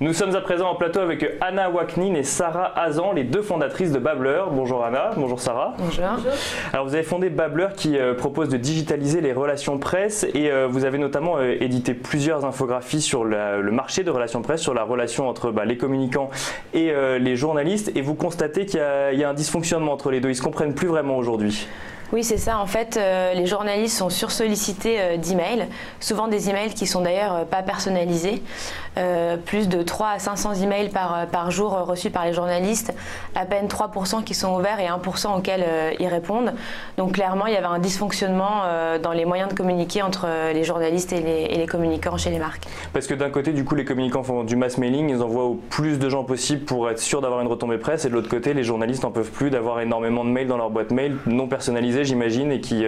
Nous sommes à présent en plateau avec Anna Waknin et Sarah Hazan, les deux fondatrices de Babbler. Bonjour Anna, bonjour Sarah. Bonjour. Alors vous avez fondé Babbler qui propose de digitaliser les relations presse et vous avez notamment édité plusieurs infographies sur le marché de relations presse, sur la relation entre les communicants et les journalistes, et vous constatez qu'il y a un dysfonctionnement entre les deux, ils ne se comprennent plus vraiment aujourd'hui. Oui, c'est ça. En fait, les journalistes sont sursollicités d'emails, souvent des emails qui sont d'ailleurs pas personnalisés. Plus de 3 à 500 emails par jour reçus par les journalistes, à peine 3% qui sont ouverts et 1% auxquels ils répondent. Donc clairement, il y avait un dysfonctionnement dans les moyens de communiquer entre les journalistes et les communicants chez les marques. Parce que d'un côté, du coup, les communicants font du mass mailing, ils envoient au plus de gens possible pour être sûr d'avoir une retombée presse, et de l'autre côté, les journalistes n'en peuvent plus d'avoir énormément de mails dans leur boîte mail, non personnalisés, j'imagine, et qui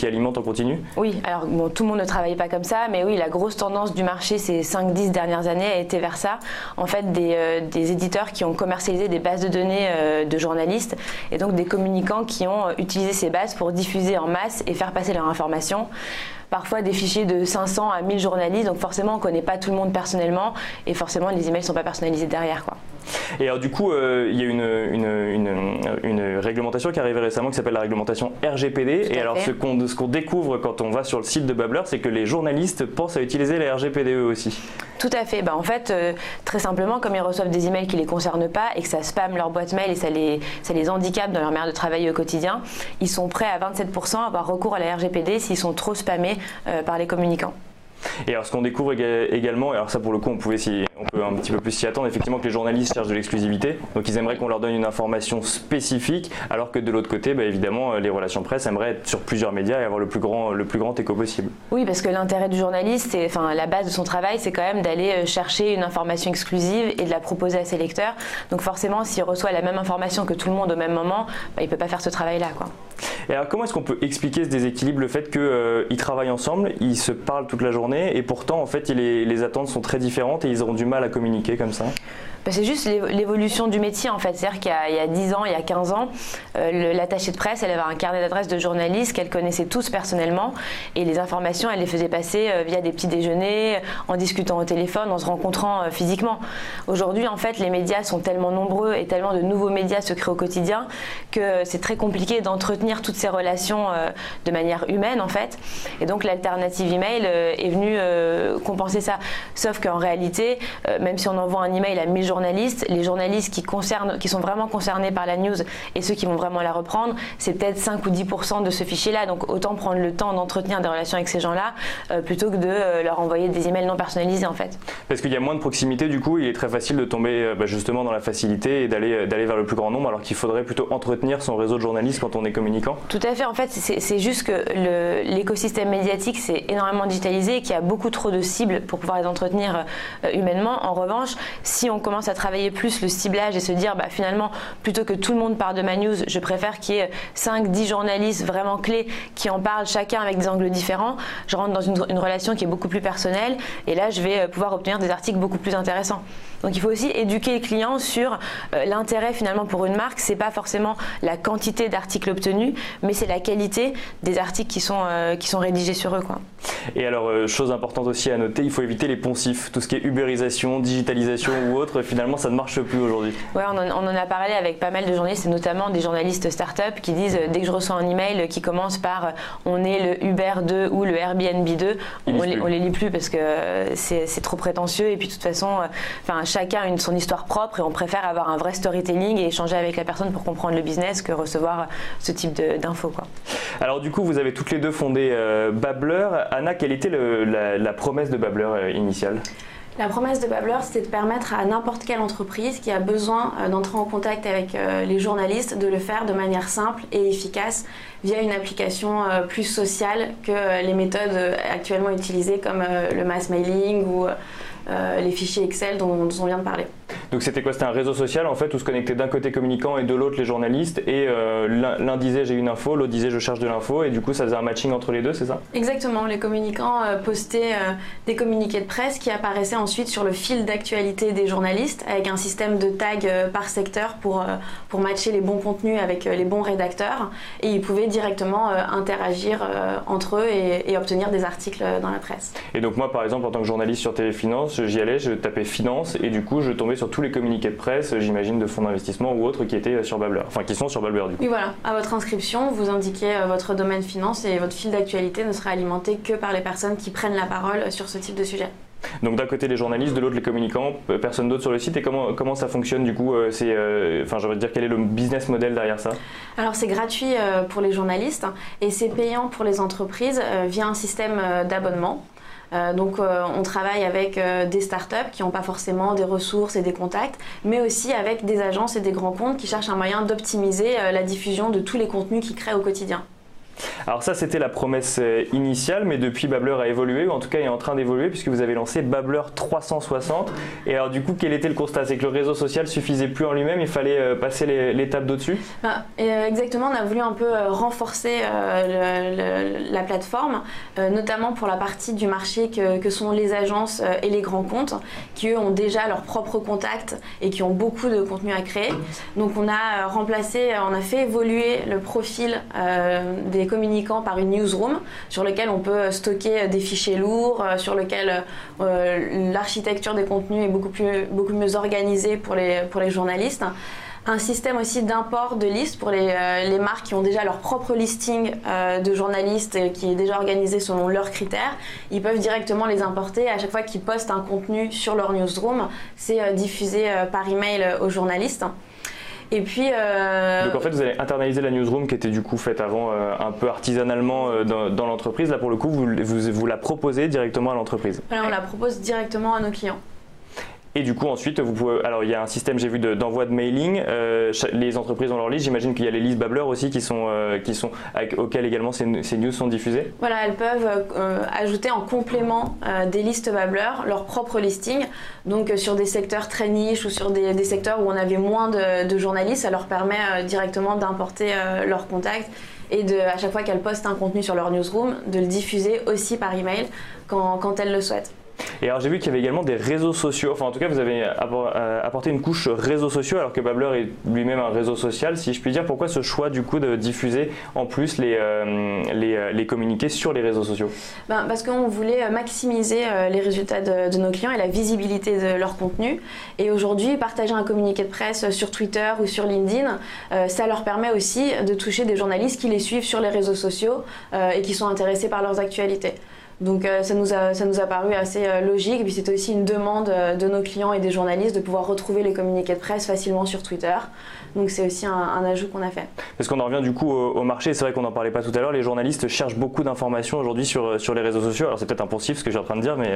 alimentent en continu. Oui, alors bon, tout le monde ne travaille pas comme ça, mais oui, la grosse tendance du marché ces 5-10 dernières années a été vers ça. En fait, des éditeurs qui ont commercialisé des bases de données de journalistes, et donc des communicants qui ont utilisé ces bases pour diffuser en masse et faire passer leur information. Parfois des fichiers de 500 à 1000 journalistes, donc forcément on ne connaît pas tout le monde personnellement, et forcément les emails ne sont pas personnalisés derrière, quoi. Et alors du coup, il y a une réglementation qui est arrivée récemment qui s'appelle la réglementation RGPD. Et alors ce qu'on découvre quand on va sur le site de Babbler, c'est que les journalistes pensent à utiliser la RGPD eux aussi. Tout à fait. En fait, très simplement, comme ils reçoivent des emails qui ne les concernent pas et que ça spamme leur boîte mail et ça les handicape dans leur manière de travailler au quotidien, ils sont prêts à 27% à avoir recours à la RGPD s'ils sont trop spammés par les communicants. Et alors ce qu'on découvre également, et alors ça pour le coup on peut un petit peu plus s'y attendre, effectivement, que les journalistes cherchent de l'exclusivité, donc ils aimeraient qu'on leur donne une information spécifique, alors que de l'autre côté, évidemment, les relations presse aimeraient être sur plusieurs médias et avoir le plus grand écho possible. Oui, parce que l'intérêt du journaliste, la base de son travail, c'est quand même d'aller chercher une information exclusive et de la proposer à ses lecteurs. Donc forcément, s'il reçoit la même information que tout le monde au même moment, il ne peut pas faire ce travail-là, quoi. Et alors comment est-ce qu'on peut expliquer ce déséquilibre, le fait qu'ils travaillent ensemble, ils se parlent toute la journée, et pourtant en fait les attentes sont très différentes et ils auront du mal à communiquer comme ça? C'est juste l'évolution du métier, en fait. C'est-à-dire qu'il y a 10 ans, il y a 15 ans, l'attachée de presse, elle avait un carnet d'adresses de journalistes qu'elle connaissait tous personnellement, et les informations, elle les faisait passer via des petits déjeuners, en discutant au téléphone, en se rencontrant physiquement. Aujourd'hui, en fait, les médias sont tellement nombreux et tellement de nouveaux médias se créent au quotidien que c'est très compliqué d'entretenir toutes ces relations de manière humaine, en fait. Et donc l'alternative email est venue compenser ça. Sauf qu'en réalité, même si on envoie un email à 1000 journalistes, les journalistes qui sont vraiment concernés par la news et ceux qui vont vraiment la reprendre, c'est peut-être 5 ou 10% de ce fichier-là. Donc autant prendre le temps d'entretenir des relations avec ces gens-là plutôt que de leur envoyer des emails non personnalisés, en fait. Parce qu'il y a moins de proximité, du coup, il est très facile de tomber justement dans la facilité et d'aller vers le plus grand nombre, alors qu'il faudrait plutôt entretenir son réseau de journalistes quand on est communicant. Tout à fait. En fait, c'est juste que l'écosystème médiatique s'est énormément digitalisé et qu'il y a beaucoup trop de cibles pour pouvoir les entretenir humainement. En revanche, si on commence à travailler plus le ciblage et se dire finalement, plutôt que tout le monde parle de ma news, je préfère qu'il y ait 5-10 journalistes vraiment clés qui en parlent chacun avec des angles différents, je rentre dans une relation qui est beaucoup plus personnelle, et là je vais pouvoir obtenir des articles beaucoup plus intéressants. Donc il faut aussi éduquer les clients sur l'intérêt finalement pour une marque, c'est pas forcément la quantité d'articles obtenus, mais c'est la qualité des articles qui sont rédigés sur eux, quoi. Et alors, chose importante aussi à noter, il faut éviter les poncifs, tout ce qui est ubérisation, digitalisation ou autre, finalement ça ne marche plus aujourd'hui. Oui, on en a parlé avec pas mal de journalistes, et notamment des journalistes start-up qui disent dès que je reçois un email qui commence par on est le Uber 2 ou le Airbnb 2, on les lit plus parce que c'est trop prétentieux, et puis de toute façon, chacun a son histoire propre et on préfère avoir un vrai storytelling et échanger avec la personne pour comprendre le business que recevoir ce type d'infos, quoi. Alors du coup, vous avez toutes les deux fondé Babbler. Anna, quelle était la promesse de Babbler initiale ? La promesse de Babbler, c'était de permettre à n'importe quelle entreprise qui a besoin d'entrer en contact avec les journalistes de le faire de manière simple et efficace via une application plus sociale que les méthodes actuellement utilisées comme le mass mailing ou les fichiers Excel dont on vient de parler. Donc c'était quoi? C'était un réseau social en fait où se connectaient d'un côté communicants et de l'autre les journalistes, et l'un disait j'ai une info, l'autre disait je cherche de l'info, et du coup ça faisait un matching entre les deux, c'est ça? Exactement, les communicants postaient des communiqués de presse qui apparaissaient ensuite sur le fil d'actualité des journalistes avec un système de tags par secteur pour matcher les bons contenus avec les bons rédacteurs, et ils pouvaient directement interagir entre eux et obtenir des articles dans la presse. Et donc moi par exemple en tant que journaliste sur Téléfinance, j'y allais, je tapais finance et du coup je tombais sur tous les communiqués de presse, j'imagine de fonds d'investissement ou autres qui étaient sur Babbler, enfin qui sont sur Babbler du coup. Oui voilà, à votre inscription, vous indiquez votre domaine finance et votre fil d'actualité ne sera alimenté que par les personnes qui prennent la parole sur ce type de sujet. Donc d'un côté les journalistes, de l'autre les communicants, personne d'autre sur le site. Et comment ça fonctionne du coup enfin j'aimerais dire quel est le business model derrière ça? Alors c'est gratuit pour les journalistes et c'est payant pour les entreprises via un système d'abonnement. Donc on travaille avec des startups qui n'ont pas forcément des ressources et des contacts, mais aussi avec des agences et des grands comptes qui cherchent un moyen d'optimiser la diffusion de tous les contenus qu'ils créent au quotidien. Alors ça c'était la promesse initiale, mais depuis Babbler a évolué, ou en tout cas est en train d'évoluer puisque vous avez lancé Babbler 360. Et alors du coup quel était le constat? C'est que le réseau social suffisait plus en lui-même, il fallait passer l'étape d'au-dessus? Exactement, on a voulu un peu renforcer la plateforme, notamment pour la partie du marché que sont les agences et les grands comptes, qui eux ont déjà leurs propres contacts et qui ont beaucoup de contenu à créer. Donc on a fait évoluer le profil des communicants par une newsroom sur lequel on peut stocker des fichiers lourds, sur lequel l'architecture des contenus est beaucoup mieux organisée pour les journalistes. Un système aussi d'import de listes pour les marques qui ont déjà leur propre listing de journalistes qui est déjà organisé selon leurs critères. Ils peuvent directement les importer. À chaque fois qu'ils postent un contenu sur leur newsroom, c'est diffusé par email aux journalistes. Et puis, donc en fait vous allez internaliser la newsroom qui était du coup faite avant un peu artisanalement dans l'entreprise. Là pour le coup vous la proposez directement à l'entreprise. Voilà, on la propose directement à nos clients. Et du coup ensuite vous pouvez, alors il y a un système j'ai vu d'envoi de mailing, les entreprises ont leur liste, j'imagine qu'il y a les listes Babbler aussi auxquelles également ces news sont diffusées. Voilà, elles peuvent ajouter en complément des listes Babbler leur propre listing, donc sur des secteurs très niches ou sur des secteurs où on avait moins de journalistes, ça leur permet directement d'importer leurs contacts et à chaque fois qu'elles postent un contenu sur leur newsroom, de le diffuser aussi par email quand elles le souhaitent. Et alors j'ai vu qu'il y avait également des réseaux sociaux, enfin en tout cas vous avez apporté une couche réseaux sociaux alors que Babbler est lui-même un réseau social, si je puis dire. Pourquoi ce choix du coup de diffuser en plus les communiqués sur les réseaux sociaux? Parce qu'on voulait maximiser les résultats de nos clients et la visibilité de leur contenu. Et aujourd'hui, partager un communiqué de presse sur Twitter ou sur LinkedIn, ça leur permet aussi de toucher des journalistes qui les suivent sur les réseaux sociaux et qui sont intéressés par leurs actualités. Donc ça nous a paru assez logique, et puis c'était aussi une demande de nos clients et des journalistes de pouvoir retrouver les communiqués de presse facilement sur Twitter. Donc c'est aussi un ajout qu'on a fait. Parce qu'on en revient du coup au marché, c'est vrai qu'on n'en parlait pas tout à l'heure, les journalistes cherchent beaucoup d'informations aujourd'hui sur les réseaux sociaux. Alors c'est peut-être un poncif ce que je suis en train de dire, mais...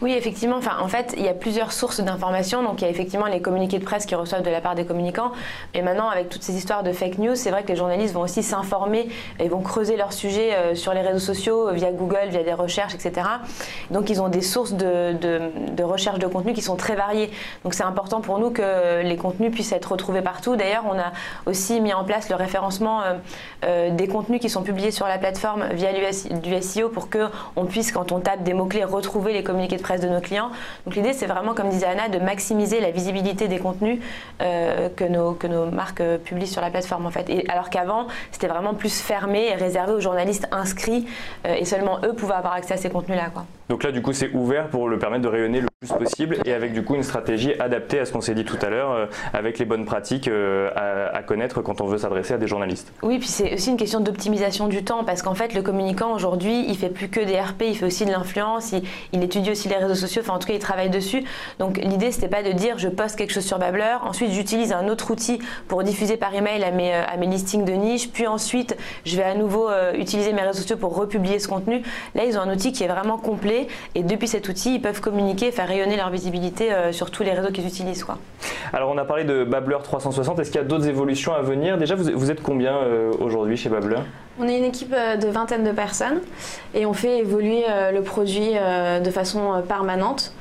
Oui, effectivement. En fait, il y a plusieurs sources d'informations. Donc, il y a effectivement les communiqués de presse qu'ils reçoivent de la part des communicants. Et maintenant, avec toutes ces histoires de fake news, c'est vrai que les journalistes vont aussi s'informer et vont creuser leur sujet sur les réseaux sociaux, via Google, via des recherches, etc. Donc, ils ont des sources de recherche de contenu qui sont très variées. Donc, c'est important pour nous que les contenus puissent être retrouvés partout. D'ailleurs, on a aussi mis en place le référencement des contenus qui sont publiés sur la plateforme via du SEO pour qu'on puisse, quand on tape des mots-clés, retrouver les communiqués de presse de nos clients. Donc l'idée c'est vraiment, comme disait Anna, de maximiser la visibilité des contenus que nos marques publient sur la plateforme en fait. Et alors qu'avant c'était vraiment plus fermé et réservé aux journalistes inscrits et seulement eux pouvaient avoir accès à ces contenus là quoi. Donc là du coup c'est ouvert pour le permettre de rayonner le plus possible et avec du coup une stratégie adaptée à ce qu'on s'est dit tout à l'heure avec les bonnes pratiques à connaître quand on veut s'adresser à des journalistes. Oui, puis c'est aussi une question d'optimisation du temps parce qu'en fait le communicant aujourd'hui il fait plus que des RP, il fait aussi de l'influence, il étudie aussi les réseaux sociaux, enfin en tout cas il travaille dessus. Donc l'idée c'était pas de dire je poste quelque chose sur Babbler, ensuite j'utilise un autre outil pour diffuser par email à mes listings de niche, puis ensuite je vais à nouveau utiliser mes réseaux sociaux pour republier ce contenu. Là ils ont un outil qui est vraiment complet et depuis cet outil ils peuvent communiquer, faire rayonner leur visibilité sur tous les réseaux qu'ils utilisent quoi. Alors on a parlé de Babbler 360, est-ce qu'il y a d'autres évolutions à venir? Déjà vous êtes combien aujourd'hui chez Babbler? On est une équipe de vingtaine de personnes et on fait évoluer le produit de façon permanente.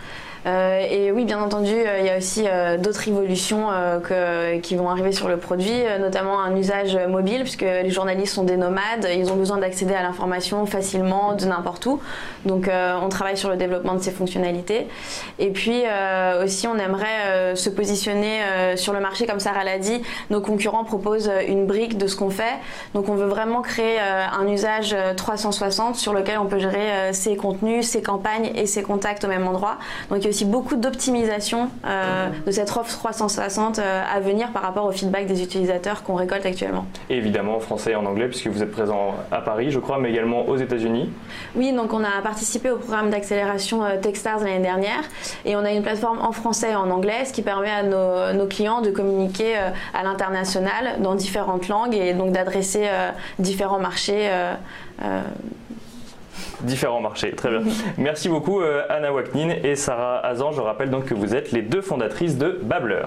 Et oui, bien entendu, il y a aussi d'autres évolutions qui vont arriver sur le produit, notamment un usage mobile, puisque les journalistes sont des nomades, ils ont besoin d'accéder à l'information facilement de n'importe où. Donc on travaille sur le développement de ces fonctionnalités. Et puis aussi, on aimerait se positionner sur le marché, comme Sarah l'a dit. Nos concurrents proposent une brique de ce qu'on fait. Donc on veut vraiment créer un usage 360 sur lequel on peut gérer ses contenus, ses campagnes et ses contacts au même endroit. Donc il y a aussi beaucoup d'optimisation de cette offre 360 à venir par rapport au feedback des utilisateurs qu'on récolte actuellement. Et évidemment en français et en anglais, puisque vous êtes présent à Paris, je crois, mais également aux États-Unis. Oui, donc on a participé au programme d'accélération Techstars l'année dernière et on a une plateforme en français et en anglais, ce qui permet à nos clients de communiquer à l'international dans différentes langues et donc d'adresser différents marchés. Différents marchés, très bien. Merci beaucoup Anna Waknin et Sarah Hazan. Je rappelle donc que vous êtes les deux fondatrices de Babbler.